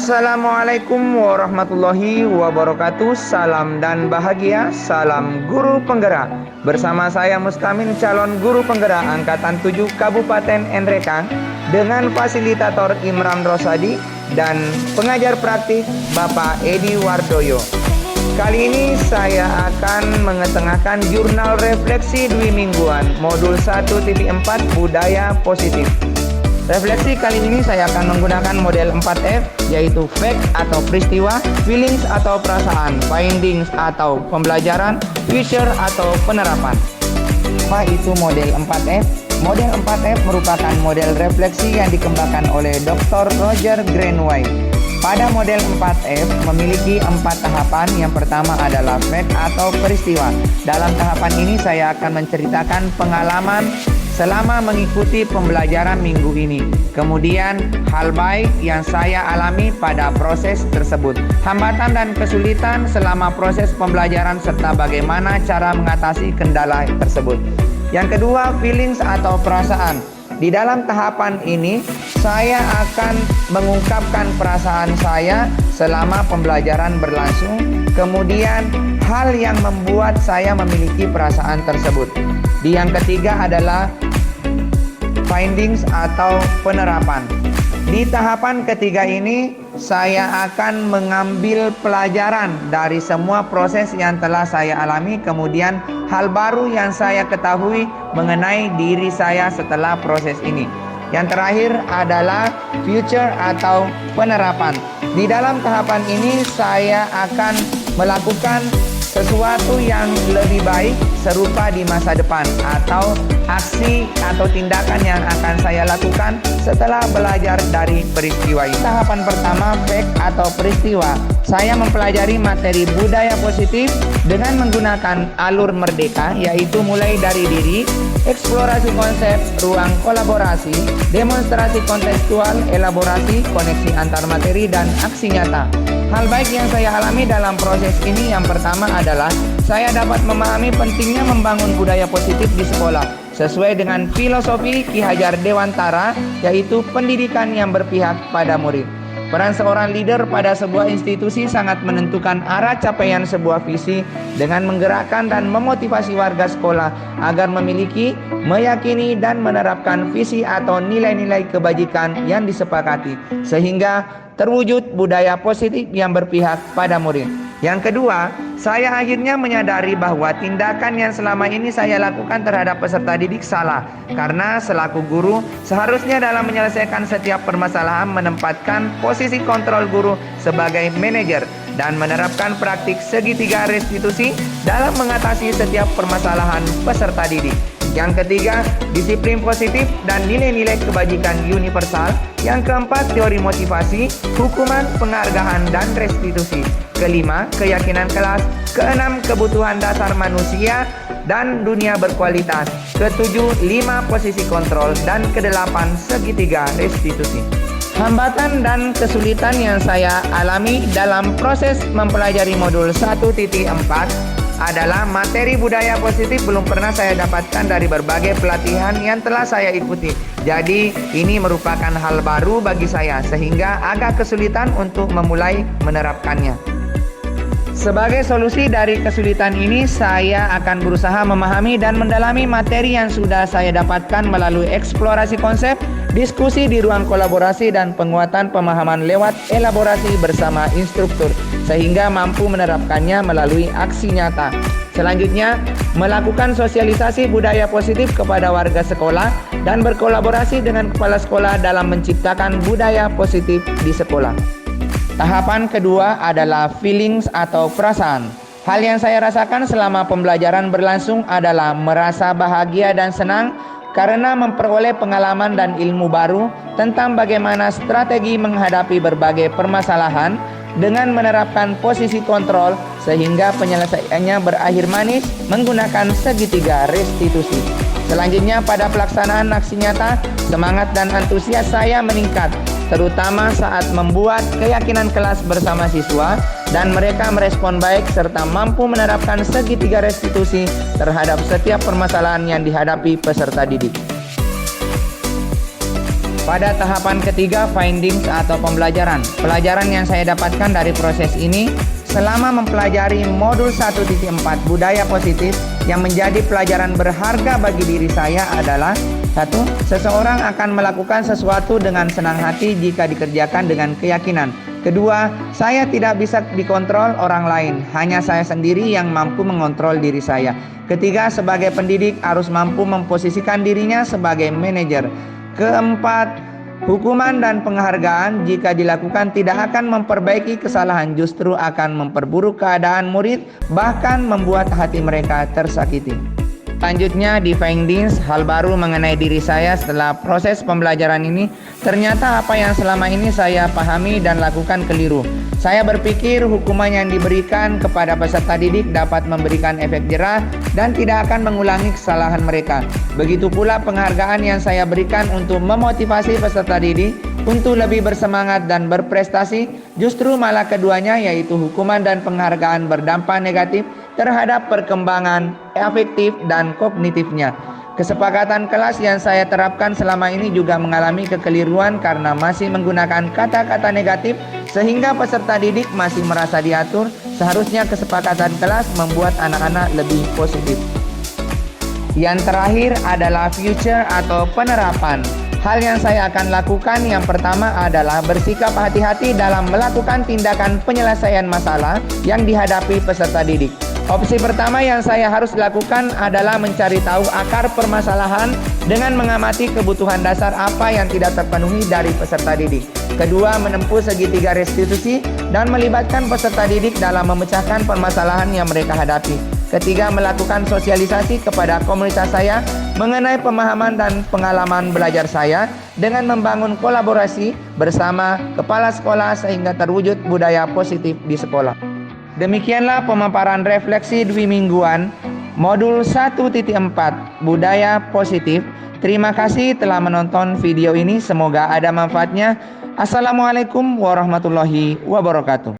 Assalamualaikum warahmatullahi wabarakatuh. Salam dan bahagia, salam guru penggerak. Bersama saya Mustamin, calon guru penggerak Angkatan 7 Kabupaten Nrekang, dengan fasilitator Imran Rosadi dan pengajar praktik Bapak Edi Wardoyo. Kali ini saya akan mengetengahkan jurnal refleksi dwi mingguan modul 1.4 budaya positif. Refleksi kali ini saya akan menggunakan model 4F, yaitu fact atau peristiwa, feelings atau perasaan, findings atau pembelajaran, future atau penerapan. Apa itu model 4F? Model 4F merupakan model refleksi yang dikembangkan oleh Dr. Roger Granway. Pada model 4F memiliki 4 tahapan. Yang pertama adalah fact atau peristiwa. Dalam tahapan ini saya akan menceritakan pengalaman selama mengikuti pembelajaran minggu ini. Kemudian hal baik yang saya alami pada proses tersebut, hambatan dan kesulitan selama proses pembelajaran, serta bagaimana cara mengatasi kendala tersebut. Yang kedua, feelings atau perasaan. Di dalam tahapan ini saya akan mengungkapkan perasaan saya selama pembelajaran berlangsung, kemudian hal yang membuat saya memiliki perasaan tersebut. Yang ketiga adalah findings atau penerapan. Di tahapan ketiga ini saya akan mengambil pelajaran dari semua proses yang telah saya alami, kemudian hal baru yang saya ketahui mengenai diri saya setelah proses ini. Yang terakhir adalah future atau penerapan. Di dalam tahapan ini saya akan melakukan sesuatu yang lebih baik serupa di masa depan, atau aksi atau tindakan yang akan saya lakukan setelah belajar dari peristiwa ini. Tahapan pertama, fact atau peristiwa. Saya mempelajari materi budaya positif dengan menggunakan alur merdeka, yaitu mulai dari diri, eksplorasi konsep, ruang kolaborasi, demonstrasi kontekstual, elaborasi, koneksi antar materi, dan aksi nyata. Hal baik yang saya alami dalam proses ini yang pertama adalah saya dapat memahami pentingnya membangun budaya positif di sekolah sesuai dengan filosofi Ki Hajar Dewantara, yaitu pendidikan yang berpihak pada murid. Peran seorang leader pada sebuah institusi sangat menentukan arah capaian sebuah visi dengan menggerakkan dan memotivasi warga sekolah agar memiliki, meyakini, dan menerapkan visi atau nilai-nilai kebajikan yang disepakati sehingga terwujud budaya positif yang berpihak pada murid. Yang kedua, saya akhirnya menyadari bahwa tindakan yang selama ini saya lakukan terhadap peserta didik salah, karena selaku guru seharusnya dalam menyelesaikan setiap permasalahan menempatkan posisi kontrol guru sebagai manajer dan menerapkan praktik segitiga restitusi dalam mengatasi setiap permasalahan peserta didik. Yang ketiga, disiplin positif dan nilai-nilai kebajikan universal. Yang keempat, teori motivasi, hukuman, penghargaan, dan restitusi. Kelima, keyakinan kelas. Keenam, kebutuhan dasar manusia dan dunia berkualitas. Ketujuh, 5 posisi kontrol. Dan kedelapan, segitiga restitusi. Hambatan dan kesulitan yang saya alami dalam proses mempelajari modul 1.4 adalah materi budaya positif belum pernah saya dapatkan dari berbagai pelatihan yang telah saya ikuti. Jadi ini merupakan hal baru bagi saya sehingga agak kesulitan untuk memulai menerapkannya. Sebagai solusi dari kesulitan ini, saya akan berusaha memahami dan mendalami materi yang sudah saya dapatkan melalui eksplorasi konsep, diskusi di ruang kolaborasi, dan penguatan pemahaman lewat elaborasi bersama instruktur, sehingga mampu menerapkannya melalui aksi nyata. Selanjutnya, melakukan sosialisasi budaya positif kepada warga sekolah dan berkolaborasi dengan kepala sekolah dalam menciptakan budaya positif di sekolah. Tahapan kedua adalah feelings atau perasaan. Hal yang saya rasakan selama pembelajaran berlangsung adalah merasa bahagia dan senang karena memperoleh pengalaman dan ilmu baru tentang bagaimana strategi menghadapi berbagai permasalahan dengan menerapkan posisi kontrol sehingga penyelesaiannya berakhir manis menggunakan segitiga restitusi. Selanjutnya, pada pelaksanaan aksi nyata, semangat dan antusias saya meningkat, terutama saat membuat keyakinan kelas bersama siswa, dan mereka merespon baik serta mampu menerapkan segitiga restitusi terhadap setiap permasalahan yang dihadapi peserta didik. Pada tahapan ketiga, findings atau pembelajaran. Pelajaran yang saya dapatkan dari proses ini selama mempelajari modul 1.4 budaya positif yang menjadi pelajaran berharga bagi diri saya adalah: 1. Seseorang akan melakukan sesuatu dengan senang hati jika dikerjakan dengan keyakinan. Kedua, saya tidak bisa dikontrol orang lain, hanya saya sendiri yang mampu mengontrol diri saya. Ketiga, sebagai pendidik harus mampu memposisikan dirinya sebagai manajer. Keempat, hukuman dan penghargaan jika dilakukan tidak akan memperbaiki kesalahan, justru akan memperburuk keadaan murid, bahkan membuat hati mereka tersakiti. Selanjutnya di findings, hal baru mengenai diri saya setelah proses pembelajaran ini. Ternyata apa yang selama ini saya pahami dan lakukan keliru. Saya berpikir hukuman yang diberikan kepada peserta didik dapat memberikan efek jerah dan tidak akan mengulangi kesalahan mereka. Begitu pula penghargaan yang saya berikan untuk memotivasi peserta didik untuk lebih bersemangat dan berprestasi, justru malah keduanya, yaitu hukuman dan penghargaan, berdampak negatif terhadap perkembangan afektif dan kognitifnya. Kesepakatan kelas yang saya terapkan selama ini juga mengalami kekeliruan karena masih menggunakan kata-kata negatif sehingga peserta didik masih merasa diatur. Seharusnya kesepakatan kelas membuat anak-anak lebih positif. Yang terakhir adalah future atau penerapan. Hal yang saya akan lakukan yang pertama adalah bersikap hati-hati dalam melakukan tindakan penyelesaian masalah yang dihadapi peserta didik. Opsi pertama yang saya harus lakukan adalah mencari tahu akar permasalahan dengan mengamati kebutuhan dasar apa yang tidak terpenuhi dari peserta didik. Kedua, menempuh segitiga restitusi dan melibatkan peserta didik dalam memecahkan permasalahan yang mereka hadapi. Ketiga, melakukan sosialisasi kepada komunitas saya mengenai pemahaman dan pengalaman belajar saya dengan membangun kolaborasi bersama kepala sekolah sehingga terwujud budaya positif di sekolah. Demikianlah pemaparan refleksi dwi mingguan modul 1.4 budaya positif. Terima kasih telah menonton video ini, semoga ada manfaatnya. Assalamualaikum warahmatullahi wabarakatuh.